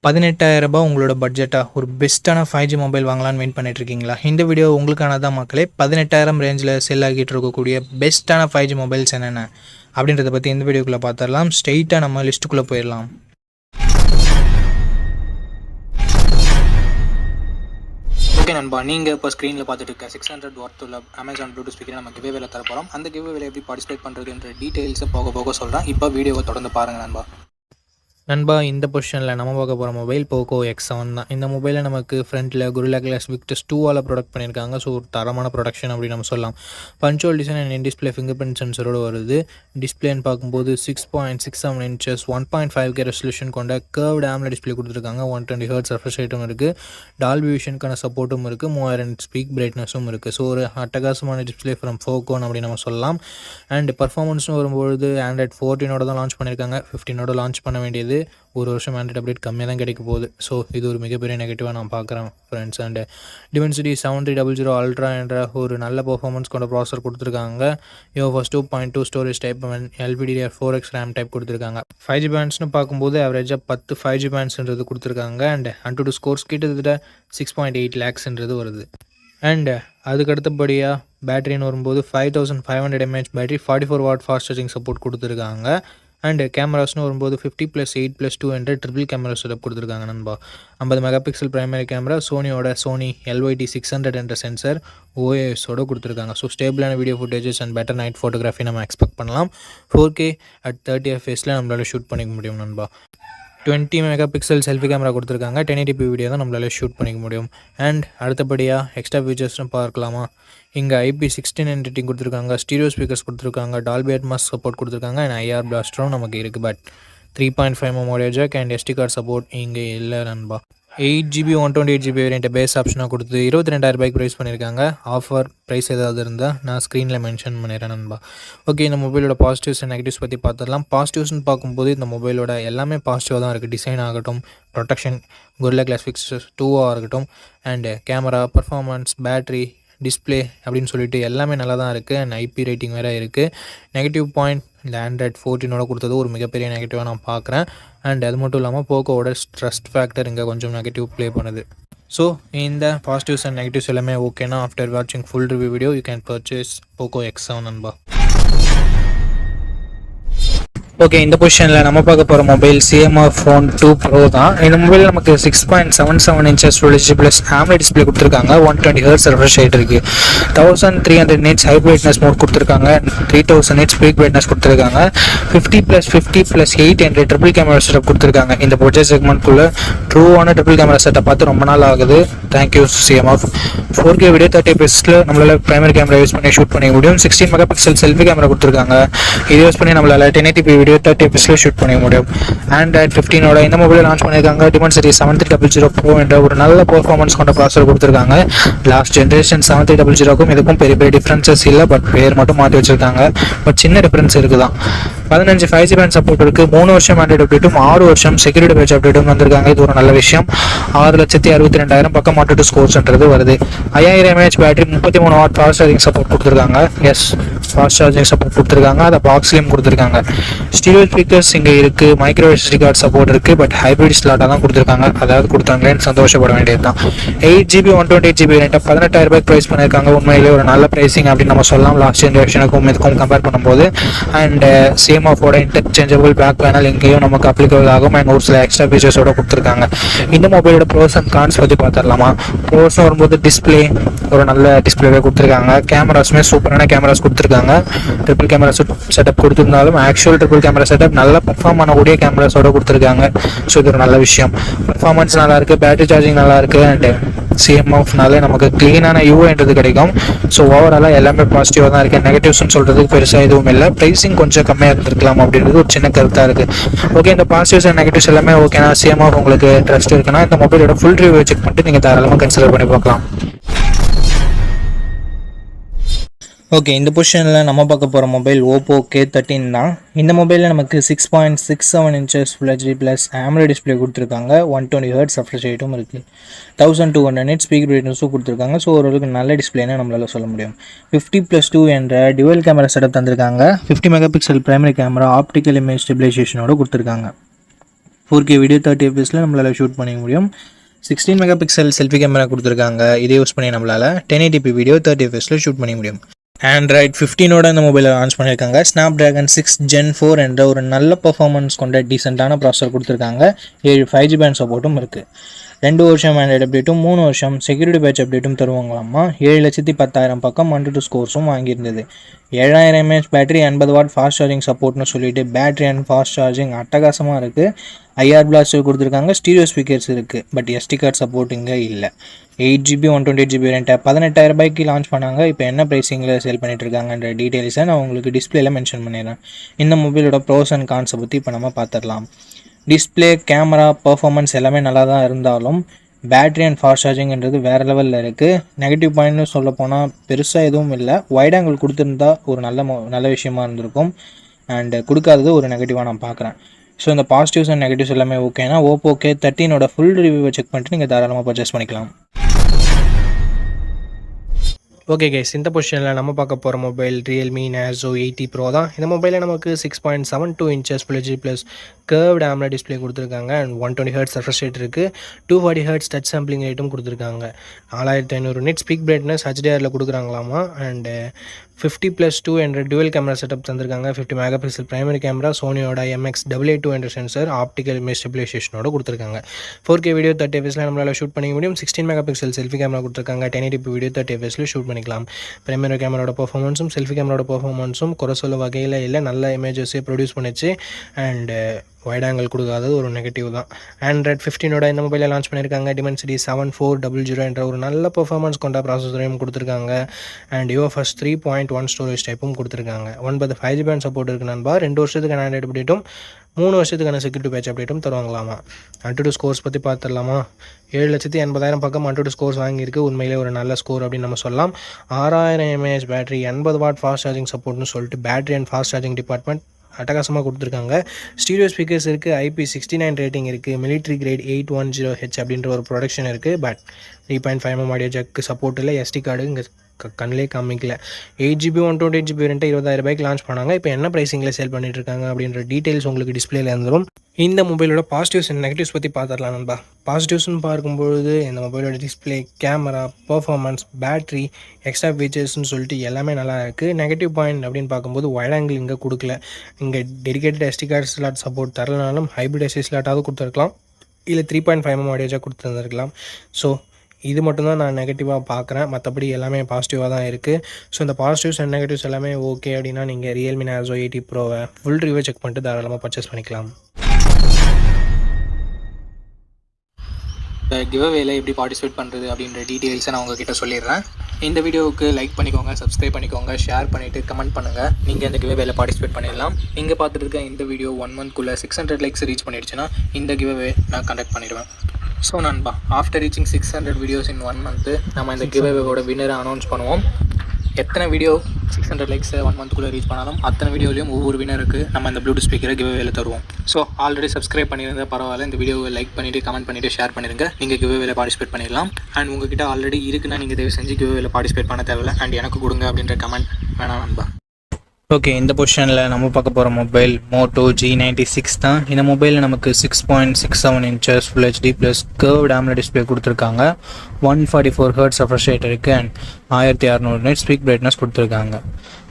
ரூ. 18,000 உங்களோட பட்ஜெட்டா ஒரு பெஸ்ட்டான 5G மொபைல் வாங்கலான்னு வெயிட் பண்ணிட்டு இருக்கீங்களா? இந்த வீடியோ உங்களுக்கானதான் மக்களே. 18,000 ரேஞ்சில் செல் ஆகிட்டு இருக்கக்கூடிய பெஸ்ட்டான 5G மொபைல்ஸ் என்னென்ன அப்படின்றத பற்றி இந்த வீடியோக்குள்ளே பார்த்துடலாம். ஸ்ட்ரெயிட்டாக நம்ம லிஸ்ட்டுக்குள்ளே போயிடலாம். ஓகே நண்பா, நீங்கள் இப்போ ஸ்க்ரீனில் பார்த்துட்டு இருக்க 600 வாட் உள்ள அமேசான் ப்ளூடூத் ஸ்பீக்கரை நம்ம கிவ்வே வேலை தரப்போகிறோம். அந்த கிவ்வே வேலை எப்படி பார்ட்டிசிபேட் பண்ணுறதுன்ற டீட்டெயில்ஸை போக போக சொல்கிறேன். இப்போ வீடியோவை தொடர்ந்து பாருங்கள் நண்பா. இந்த பொசிஷனில் நம்ம பார்க்க போகிற மொபைல் போக்கோ X7 தான். இந்த மொபைலில் நமக்கு ஃப்ரண்ட்டில் Gorilla Glass Victus 2 ப்ரொடக்ட் பண்ணியிருக்காங்க. ஸோ ஒரு தரமான ப்ரொடக்ஷன் அப்படின்னு நம்ம சொல்லலாம். Punch hole design and display fingerprint சென்சரோடு வருது. டிஸ்பிளேன்னு பார்க்கும்போது 6.67 inches 1.5K ரெசல்யூஷன் கொண்ட கர்வ்டு AMOLED டிஸ்பிளே கொடுத்துருக்காங்க. 120 Hz ரெஃப்ரெஷ் ரேட்டும் இருக்குது. டால்பி விஷனுக்கான சப்போர்ட்டும் இருக்குது. 3000 ஸ்பீக் பிரைட்னஸும் இருக்குது. ஸோ ஒரு அட்டகாசமான டிஸ்பிளே ஃப்ரம் ஃபோக்கோன் அப்படின்னு நம்ம சொல்லலாம். அண்ட் பர்ஃபார்மன்ஸும் வரும்பொழுது Android 14 தான் லான்ச் பண்ணியிருக்காங்க. 15 லான்ச் பண்ண வேண்டியது ஒரு வருஷம் Android அப்டேட் கம்மியாக தான் கிடைக்க போகுது. ஸோ இது ஒரு மிகப்பெரிய நெகட்டிவாக நான் பார்க்குறேன் ஃப்ரெண்ட்ஸ். அண்ட் Dimensity 7300 Ultra என்ற ஒரு நல்ல பர்ஃபார்மன்ஸ் கொண்ட ப்ராசஸர் கொடுத்துருக்காங்க. UFS 2.2 storage type LPDDR4X RAM type கொடுத்துருக்காங்க. 5G பேண்ட்ஸ்னு பார்க்கும்போது ஆவரேஜாக 10 5G பேண்ட்ஸ்ன்றது கொடுத்துருக்காங்க. அண்ட் AnTuTu ஸ்கோர்ஸ் கிட்டத்தட்ட 6.8 lakhsன்றது வருது. அண்ட் அதுக்கு அடுத்தபடியாக பேட்டரின்னு வரும்போது 5500 mAh battery 44 watt fast charging support கொடுத்துருக்காங்க. அண்ட் கேமராஸ்னு வரும்போது 50+8+2 என்ற ட்ரிபிள் கேமரா செட்டப் கொடுத்துருக்காங்க நண்பா. 50 மெகாபிக்சல் பிரைமரி கேமரா, சோனியோட சோனி LYT600 என்ற சென்சர் OISோட கொடுத்துருக்காங்க. ஸோ ஸ்டேபிளான video footages and better night photography நம்ம எக்ஸ்பெக்ட் பண்ணலாம். 4K at 30 fps நம்மளால் ஷூட் பண்ணிக்க முடியும் நண்பா. 20 மெகாபிக்சல் செல்ஃபி கேமரா கொடுத்துருக்காங்க. 1080p வீடியோ தான் நம்மளால் ஷூட் பண்ணிக்க முடியும். அண்ட் அடுத்தபடியாக எக்ஸ்ட்ரா ஃபீச்சர்ஸ்னு பார்க்கலாமா? இங்கே IP69 ரேட்டிங் கொடுத்துருக்காங்க. ஸ்டீரியோ ஸ்பீக்கர்ஸ் கொடுத்துருக்காங்க. டால்பி அட்மாஸ் சப்போர்ட் கொடுத்துருக்காங்க. அண்ட் IR பிளாஸ்டரும் நமக்கு இருக்குது. But 3.5mm audio jack and SD card support இங்கே இல்லை நண்பா. 8GB 128GB வேரியண்ட்டை பேஸ் ஆப்ஷனாக கொடுத்து 22,000 ப்ரைஸ் பண்ணியிருக்காங்க. ஆஃபர் ப்ரைஸ் ஏதாவது இருந்தால் நான் ஸ்க்ரீனில் மென்ஷன் பண்ணிடுறேன் நண்பா. ஓகே, இந்த மொபைலோட பாசிட்டிவ்ஸ் அண்ட் நெகட்டிவ்ஸ் பற்றி பார்த்துடலாம். பாசிட்டிவ்ஸ்னு பார்க்கும்போது இந்த மொபைலோட எல்லாமே பாசிட்டிவாக தான் இருக்குது. டிசைன் ஆகட்டும், ப்ரொடெக்ஷன், Gorilla Glass Victus 2 இருக்கட்டும், and camera, performance, battery, display அப்படின்னு சொல்லிட்டு எல்லாமே நல்லா தான் இருக்குது. அண்ட் IP ரேட்டிங் வேறு இருக்குது. நெகட்டிவ் பாயிண்ட் இந்த Android 14 கொடுத்தது ஒரு மிகப்பெரிய நெகட்டிவாக நான் பார்க்குறேன். அண்ட் அது மட்டும் இல்லாமல் போக்கோவோட ட்ரஸ்ட் ஃபேக்டர் இங்கே கொஞ்சம் நெகட்டிவ் ப்ளே பண்ணுது. ஸோ இந்த பாசிட்டிவ்ஸ் அண்ட் நெகட்டிவ்ஸ் எல்லாமே ஓகேனா ஆஃப்டர் வாட்சிங் full review video you can purchase Poco X7 நண்பா. ஓகே, இந்த பொசிஷனில் நம்ம பார்க்க போகிற மொபைல் CMR Phone 2 Pro தான். இந்த மொபைல் நமக்கு 6.77 inches Full HD + AMOLED display கொடுத்துருக்காங்க. 120 Hz ரெஃப்ரெஷ் ரேட் இருக்குது. 1300 nits ஹை பிரைட்னஸ் மோட் கொடுத்துருக்காங்க. 3000 nits பீக் பிரைட்னஸ் கொடுத்துருக்காங்க. 50+50+8 என்ற ட்ரிபிள் கேமரா செட்டப் கொடுத்துருக்காங்க. இந்த பட்ஜெட் செக்மெண்ட்குள்ளே ட்ரூவான ட்ரிபிள் கேமரா செட்டப் பார்த்து ரொம்ப நாள் ஆகுது. Thank you CMR. 4K video 30 fps நம்மளால் பிரைமரி கேமரா யூஸ் பண்ணி ஷூட் பண்ணிக்க முடியும். 16 மெகாபிக்சல் செல்ஃபி கேமரா கொடுத்துருக்காங்க. இது யூஸ் பண்ணி நம்மளால் 1080p வீடியோ 30 fps ஷூட் பண்ணிக்க முடியும். Android 15 இந்த மொபைல் லான்ச் பண்ணியிருக்காங்க. Dimensity 7300 Pro என்ற ஒரு நல்ல பெர்ஃபார்மன்ஸ் கொண்ட ப்ராசஸர் கொடுத்துருக்காங்க. லாஸ்ட் ஜென்ரேஷன் 7300க்கும் இதுக்கும் பெரிய பெரிய டிஃப்ரென்சஸ் இல்லை. பட் பேர் மட்டும் மாற்றி வச்சிருக்காங்க. பட் சின்ன டிஃப்ரென்ஸ் இருக்குதான். 15 5G பேண்ட் சப்போர்ட் இருக்குது. 3 வருஷம் Android அப்டேட்டும் 6 வருஷம் செக்யூரிட்டி பேட்ச் அப்டேட்டும் வந்திருக்காங்க. இது ஒரு நல்ல விஷயம். 6,62,000 பக்கம் AnTuTu ஸ்கோர்ஸ்ன்றது வருது. 5000 mAh battery, 33 watt fast charging support கொடுத்துருக்காங்க. எஸ், ஃபாஸ்ட் சார்ஜிங் சப்போர்ட் கொடுத்துருக்காங்க. அதை பாக்ஸ்லேயும் கொடுத்துருக்காங்க. ஸ்டீரியோ ஸ்பீக்கர்ஸ் இங்கே இருக்குது. மைக்ரோ SD கார்டு சப்போர்ட் இருக்குது. பட் ஹைப்ரிட் ஸ்லாட்டாக தான் கொடுத்துருக்காங்க. அதாவது கொடுத்தாங்களேன்னு சந்தோஷப்பட வேண்டியது தான். 8GB 128GB வேரியண்ட்டை 18,000 ப்ரைஸ் பண்ணியிருக்காங்க. உண்மையிலே ஒரு நல்ல ப்ரைஸிங் அப்படின்னு நம்ம சொல்லலாம் லாஸ்ட் ஜென்ரேஷனுக்கும் இதுக்கும் கம்பேர் பண்ணும்போது. அண்ட் CMOFோட இன்டர்சேஞ்சபிள் பேக் பேனல் இங்கேயும் நமக்கு அப்ளிகபிள் ஆகும். அண்ட் ஒரு சில எக்ஸ்ட்ரா ஃபீச்சர்ஸோட கொடுத்துருக்காங்க. இந்த மொபைலோட ப்ரோஸ் அண்ட் கான்ஸ் பற்றி பார்த்துடலாமா? ப்ரோஸ்னு வரும்போது டிஸ்பிளே ஒரு நல்ல டிஸ்பிளேவே கொடுத்துருக்காங்க. கேமராஸுமே சூப்பரான கேமராஸ் கொடுத்துருக்காங்க. ட்ரிபிள் கேமரா செட்டப் கொடுத்துருந்தாலும் ஆக்சுவல் ட்ரிபிள் கேமரா செட்டப் நல்ல பர்ஃபார்ம் பண்ணக்கூடிய கேமராஸோட கொடுத்துருக்காங்க. ஸோ இது ஒரு நல்ல விஷயம். பர்ஃபார்மன்ஸ் நல்லா இருக்குது. பேட்டரி சார்ஜிங் நல்லா இருக்குது. அண்ட் CMOFனாலே நமக்கு க்ளீனான UIன்றது கிடைக்கும். ஸோ ஓவராலாக எல்லாமே பாசிட்டிவாக தான் இருக்குது. நெகட்டிவ்ஸ்னு சொல்கிறதுக்கு பெருசாக எதுவும் இல்லை. ப்ரைஸிங் கொஞ்சம் கம்மியாக இருந்திருக்கலாம் அப்படின்றது ஒரு சின்ன கருத்தாக இருக்குது. ஓகே, இந்த பாசிட்டிவ்ஸ் அண்ட் நெகட்டிவ்ஸ் எல்லாமே ஓகேனா CMOF உங்களுக்கு ட்ரஸ்ட் இருக்குன்னா இந்த மொபைலோட ஃபுல் ரிவ்யூ செக் பண்ணிட்டு நீங்கள் தாராளமாக கன்சிடர் பண்ணி பார்க்கலாம். ஓகே, இந்த பொசிஷனில் நம்ம பார்க்க போகிற மொபைல் Oppo K13 தான். இந்த மொபைலில் நமக்கு 6.67 inches Full HD + AMOLED display கொடுத்துருக்காங்க. 120 Hz ரெஃப்ரெஷ் ரேட்டும் இருக்குது. 1200 nits ஸ்பீக் பிரைட்னஸும் கொடுத்துருக்காங்க. ஸோ ஓரளவுக்கு நல்ல டிஸ்பிளேன்னு நம்மளால் சொல்ல முடியும். 50+2 என்ற டியூவல் கேமரா செட்டப் தந்திருக்காங்க. 50 megapixel primary camera, optical image ஸ்டெபிலைசேஷனோட கொடுத்துருக்காங்க. 4K வீடியோ 30 fps நம்மளால் ஷூட் பண்ணிக்க முடியும். 16 மெகா பிக்சல் செல்ஃபி கேமரா கொடுத்துருக்காங்க. இதை யூஸ் பண்ணி நம்மளால் 1080p வீடியோ 30 fps ஷூட் பண்ணிக்க முடியும். Android 15ஓட இந்த மொபைலை லான்ச் பண்ணியிருக்காங்க. Snapdragon 6 Gen 4 என்ற ஒரு நல்ல பர்ஃபார்மன்ஸ் கொண்ட டீசெண்டான ப்ராசஸர் கொடுத்துருக்காங்க. 7 5G பேண்ட் சப்போர்ட்டும் இருக்குது. 2 வருஷம் ஆண்ட்ராய்டு அப்டேட்டும் 3 வருஷம் செக்யூரிட்டி பேட்ச் அப்டேட்டும் தருவாங்களாமா. 7,10,000 பக்கம் 1-2 ஸ்கோர்ஸும் வாங்கியிருந்தது. 7000 mAh battery, 80 watt fast charging சப்போர்ட்னு சொல்லிட்டு பேட்டரி அண்ட் ஃபாஸ்ட் சார்ஜிங் அட்டகாசமாக இருக்குது. IR பிளாஸ்டர் கொடுத்துருக்காங்க. ஸ்டீரியோ ஸ்பீக்கர்ஸ் இருக்குது. பட் SD கார்டு சப்போர்ட் இங்கே இல்லை. 8GB 128GB வேரியண்ட்டை 18,000 ரூபாய்க்கு லான்ச் பண்ணாங்க. இப்போ என்ன ப்ரைஸிங்கில் சேல் பண்ணிட்டு இருக்காங்கன்ற டீட்டெயில்ஸை நான் உங்களுக்கு டிஸ்பிளேல மென்ஷன் பண்ணிடுறேன். இந்த மொபைலோட ப்ரோஸ் அண்ட் கான்ஸை பற்றி இப்போ நம்ம பார்த்துடலாம். டிஸ்பிளே, கேமரா, பர்ஃபார்மன்ஸ் எல்லாமே நல்லா தான் இருந்தாலும் பேட்டரி அண்ட் ஃபாஸ்ட் சார்ஜிங்கிறது வேறு லெவலில் இருக்குது. நெகட்டிவ் பாயிண்ட்னு சொல்ல போனால் பெருசாக எதுவும் இல்லை. வைட் ஆங்கிள் கொடுத்துருந்தா ஒரு நல்ல விஷயமா இருந்திருக்கும். அண்ட் கொடுக்காதது ஒரு நெகட்டிவாக நான் பார்க்குறேன். ஸோ இந்த பாசிட்டிவ்ஸ் அண்ட் நெகட்டிவ்ஸ் எல்லாமே ஓகேனா Oppo K13ஓட ஃபுல் ரிவ்யூவை செக் பண்ணிட்டு நீங்கள் தாராளமாக பர்ச்சேஸ் பண்ணிக்கலாம். ஓகே கைஸ், இந்த பொசிஷனில் நம்ம பார்க்க போகிற மொபைல் Realme Narzo 80 Pro தான். இந்த மொபைலில் நமக்கு 6.72 inches Full HD plus curved AMOLED display கொடுத்துருக்காங்க. அண்ட் 120Hz ரெஃப்ரெஷ் ரேட் இருக்குது. 240Hz டச் சாம்பிளிங் ரேட்டும் கொடுத்துருக்காங்க. 4500 nits ஸ்பீக் பிரைட்னஸ் HDRல கொடுக்குறாங்களாமா. அண்டு 50+2 என்ற டுவல் கேமரா செட்டப் தந்திருக்காங்க. 50 மெகா பிக்சல் பிரைமரி கேமரா, சோனியோட MX882 என்ற சென்சர், ஆப்டிக்கல் இமேஜ் ஸ்டெபிலைசேஷனோட கொடுத்துருக்காங்க. 4K வீடியோ 30 fps நம்மளால் ஷூட் பண்ணிக்க முடியும். 16 மெகா பிக்சல் செல்ஃபி கேமரா கொடுத்துருக்காங்க. 1080p வீடியோ 30 fps ஷூட் பண்ணிக்கலாம். பிரைமரி கேமராவோட பர்ஃபார்மன்ஸும் செல்ஃபி கேமராவோட பர்ஃபார்மன்ஸும் குறை சொல்ல வகையில் இல்லை, நல்ல இமேஜஸே ப்ரொடியூஸ் பண்ணிச்சு. அண்டு வைட் ஆங்கிள் கொடுக்காதது ஒரு நெகட்டிவ் தான். Android 15ஓட இந்த மொபைலை லான்ச் பண்ணியிருக்காங்க. Dimensity 7400 என்ற ஒரு நல்ல பர்ஃபார்மன்ஸ் கொண்ட ப்ராசஸரையும் கொடுத்துருக்காங்க. அண்ட் UFS 3.1 ஸ்டோரேஜ் டைப்பும் கொடுத்துருக்காங்க. 9 5G பேண்ட் சப்போர்ட் இருக்குது நண்பா. 2 வருஷத்துக்கான ஆண்ட்ராய்டு அப்டேட்டும் 3 வருஷத்துக்கான செக்யூரிட்டி பேட்ச் அப்டேட்டும் தருவாங்களாமா. 1-2 ஸ்கோர்ஸ் பற்றி பார்த்துடலாமா. 7,80,000 பக்கம் 1-2 ஸ்கோர்ஸ் வாங்கியிருக்கு. உண்மையிலே ஒரு நல்ல ஸ்கோர் அப்படின்னு நம்ம சொல்லலாம். 6000 mAh battery, 80 watt fast charging சப்போர்ட்னு சொல்லிட்டு battery and fast charging department அட்டகாசமாக கொடுத்துருக்காங்க. ஸ்டீரியோ ஸ்பீக்கர்ஸ் இருக்குது. IP69 ரேட்டிங் இருக்குது. மிலிட்ரி கிரேட் 810H அப்படின்ற ஒரு ப்ரொடக்ஷன் இருக்குது. But 3.5mm audio jack support இல்லை. SD கார்டு இங்கே கண்ணிலே காமிக்கல. 8GB 128GB வேரியண்ட்டை 20,000 ரூபாய்க்கு லான்ச் பண்ணாங்க. இப்போ என்ன ப்ரைஸிங்கில் சேல் பண்ணிட்டு இருக்காங்க அப்படின்ற டீட்டெயில்ஸ் உங்களுக்கு டிஸ்பிளேல இருந்துடும். இந்த மொபைலோட பாசிட்டிவ்ஸ் அண்ட் நெகட்டிவ்ஸ் பற்றி பார்த்துடலாம் நண்பா. பாசிட்டிவ்ஸ்னு பார்க்கும்பொழுது இந்த மொபைலோட display, camera, performance, battery, extra ஃபீச்சர்ஸ்னு சொல்லிட்டு எல்லாமே நல்லா இருக்குது. நெகட்டிவ் பாயிண்ட் அப்படின்னு பார்க்கும்போது வைட் ஆங்கிள் இங்கே கொடுக்கல. இங்கே dedicated SD card slot support தரலனாலும் ஹைப்ரிட் SD ஸ்லாட்டாவது கொடுத்துருக்கலாம், இல்லை 3.5mm ஆடியோ ஜாக் கொடுத்துருந்துருக்கலாம். ஸோ இது மட்டும்தான் நான் நெகட்டிவாக பார்க்குறேன். மற்றபடி எல்லாமே பாசிட்டிவாக தான் இருக்குது. ஸோ இந்த பாசிட்டிவ்ஸ் அண்ட் நெகட்டிவ்ஸ் எல்லாமே ஓகே அப்படின்னா நீங்கள் Realme Narzo 80 Proவை ஃபுல் ரிவ்யூ செக் பண்ணிட்டு தாராளமாக பர்ச்சேஸ் பண்ணிக்கலாம். கிவ்அவேல எப்படி பார்ட்டிசிபேட் பண்ணுறது அப்படின்ற டீட்டெயில்ஸை நான் உங்ககிட்ட சொல்லிடுறேன். இந்த வீடியோவுக்கு லைக் பண்ணிக்கோங்க, சப்ஸ்கிரைப் பண்ணிக்கோங்க, ஷேர் பண்ணிவிட்டு கமெண்ட் பண்ணுங்கள். நீங்கள் இந்த கிவ்அவேல பார்ட்டிசிபேட் பண்ணிடலாம். நீங்கள் பார்த்துட்டு இருக்க இந்த வீடியோ 1 monthக்குள்ளே 600 likes ரீச் பண்ணிடுச்சுன்னா இந்த கிவ்அவே நான் கண்டக்ட் பண்ணிடுவேன். ஸோ நண்பா, ஆஃப்டர் ரீச்சிங் 600 வீடியோஸ் இன் 1 month நம்ம இந்த கிவ்அவேவோட வின்னரை அனௌன்ஸ் பண்ணுவோம். எத்தனை வீடியோ 600 likes 1 monthக்குள்ளே ரீச் பண்ணாலும் அத்தனை வீடியோலையும் ஒவ்வொரு வினருக்கு நம்ம இந்த ப்ளூடூத் ஸ்பீக்கரை கிவ்அவேல தருவோம். ஸோ ஆல்ரெடி சப்ஸ்கிரைப் பண்ணியிருந்தா பரவாயில்ல, இந்த வீடியோவை லைக் பண்ணிவிட்டு கமெண்ட் பண்ணிவிட்டு ஷேர் பண்ணிடுங்க. நீங்கள் கிவ்அவேல பார்ட்டிசிபேட் பண்ணிடலாம். அண்ட் உங்ககிட்ட ஆல்ரெடி இருக்குன்னா நீங்கள் தயவு செஞ்சு கிவ்அவேல பார்ட்டிசிபேட் பண்ண தேவையில்லை. அண்ட் எனக்கு கொடுங்க அப்படின்ற கமெண்ட் வேணாம் நண்பா. ஓகே, இந்த பொசிஷனில் நம்ம பார்க்க போகிற மொபைல் Moto G96 தான். இந்த மொபைலில் நமக்கு 6.67 inches Full HD plus curved AMOLED display கொடுத்துருக்காங்க. 144Hz ரெஃப்ரெஷ் ரேட் இருக்குது. அண்ட் 1600 nits ஸ்பீக் பிரைட்னஸ் கொடுத்துருக்காங்க.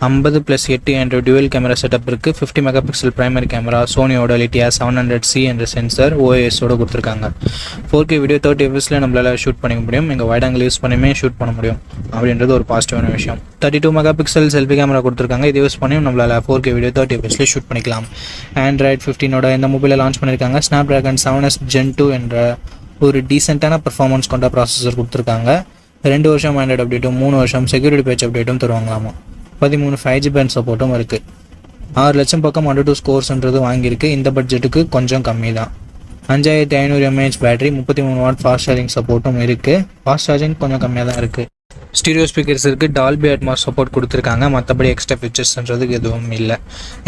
50+8 என்ற டுவல் கேமரா செட்டப் இருக்குது. 50 மெகா பிக்சல் பிரைமரி கேமரா, சோனியோட லிட்டியா 700C என்ற சென்சர், OISஓட கொடுத்துருக்காங்க. 4K வீடியோ 30 fps நம்மளால் ஷூட் பண்ணிக்க முடியும். இங்கே வைட் ஆங்கிள் யூஸ் பண்ணியுமே ஷூட் பண்ண முடியும் அப்படின்றது ஒரு பாசிட்டிவான விஷயம். 32 மெகா பிக்சல் செல்ஃபி கேமரா கொடுத்துருக்காங்க. இது யூஸ் பண்ணியும் நம்மளால் 4K வீடியோ 30 fps ஷூட் பண்ணிக்கலாம். Android 15ஓட இந்த மொபைலை லான்ச் பண்ணியிருக்காங்க. Snapdragon 7S Gen 2 என்ற ஒரு டீசெண்டான பர்ஃபார்மன்ஸ் கொண்ட ப்ராசஸர் கொடுத்துருக்காங்க. 2 வருஷம் ஆண்ட்ராய்டு அப்டேட்டும் 3 வருஷம் செக்யூரிட்டி பேட்ச் அப்டேட்டும் தருவாங்களாமா. 13 5G பேண்ட் சப்போர்ட்டும் இருக்குது. 6 லட்சம் பக்கம் 1-2 ஸ்கோர்ஸ்ன்றது வாங்கியிருக்கு. இந்த பட்ஜெட்டுக்கு கொஞ்சம் கம்மி தான். 5500 mAh battery, 33 what fast charging சப்போர்ட்டும் இருக்குது. ஃபாஸ்ட் சார்ஜிங் கொஞ்சம் கம்மியாக தான் இருக்குது. ஸ்டீரியோ ஸ்பீக்கர்ஸ் இருக்குது, டால்பி அட்மாஸ் சப்போர்ட் கொடுத்துருக்காங்க. மற்றபடி எக்ஸ்ட்ரா ஃபீச்சர்ஸ்ன்றதுக்கு எதுவும் இல்லை.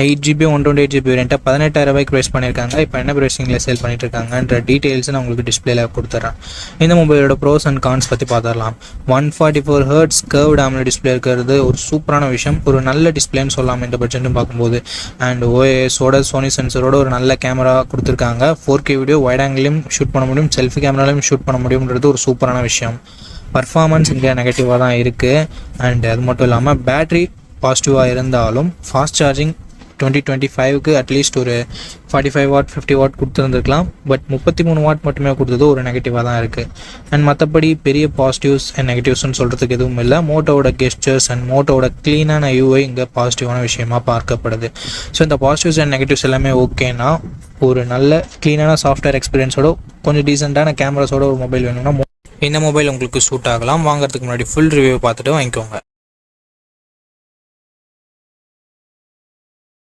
8GB 128GB வேரியண்ட்டை 18,000 ரூபாய்க்கு ப்ரைஸ் பண்ணியிருக்காங்க. இப்போ என்ன ப்ரைஸிங்கில் சேல் பண்ணிட்டு இருக்காங்கன்ற டீட்டெயில்ஸ் நான் உங்களுக்கு டிஸ்பிளேல கொடுத்துட்றேன். இந்த மொபைலோட ப்ரோஸ் அண்ட் கான்ஸ் பற்றி பார்த்துடலாம். 144 Hz கர்வ்டு AMOLED டிஸ்பிளே இருக்கிறது ஒரு சூப்பரான விஷயம், ஒரு நல்ல டிஸ்பிளேன்னு சொல்லலாம் இந்த பட்ஜெட்னு பார்க்கும்போது. அண்ட் OISோட சோனி சென்சரோட ஒரு நல்ல கேமரா கொடுத்துருக்காங்க. 4K வீடியோ வைட் ஆங்கிலையும் ஷூட் பண்ண முடியும், செல்ஃபி கேமராலையும் ஷூட் பண்ண முடியும்ன்றது ஒரு சூப்பரான விஷயம். பர்ஃபார்மன்ஸ் இங்கே நெகட்டிவாக தான் இருக்குது. அண்ட் அது மட்டும் இல்லாமல் பேட்ரி பாசிட்டிவாக இருந்தாலும் ஃபாஸ்ட் சார்ஜிங் 2025க்கு அட்லீஸ்ட் ஒரு 45 வாட் 50 வாட் கொடுத்துருந்துருக்கலாம். பட் 33 வாட் மட்டுமே கொடுத்தது ஒரு நெகட்டிவாக தான் இருக்குது. அண்ட் மற்றபடி பெரிய பாசிட்டிவ்ஸ் அண்ட் நெகட்டிவ்ஸ்னு சொல்கிறதுக்கு எதுவும் இல்லை. மோட்டோவோட கெஸ்டர்ஸ் அண்ட் மோட்டோவோட க்ளீனான UI இங்கே பாசிட்டிவான விஷயமாக பார்க்கப்படுது. ஸோ இந்த பாசிட்டிவ்ஸ் அண்ட் நெகட்டிவ்ஸ் எல்லாமே ஓகேனா ஒரு நல்ல க்ளீனான சாஃப்ட்வேர் எக்ஸ்பீரியன்ஸோட கொஞ்சம் டீசெண்டான கேமராஸோட ஒரு மொபைல் வேணும்னா இந்த மொபைல் உங்களுக்கு சூட் ஆகலாம். வாங்குறதுக்கு முன்னாடி ஃபுல் ரிவ்யூ பார்த்துட்டு வாங்கிக்கோங்க.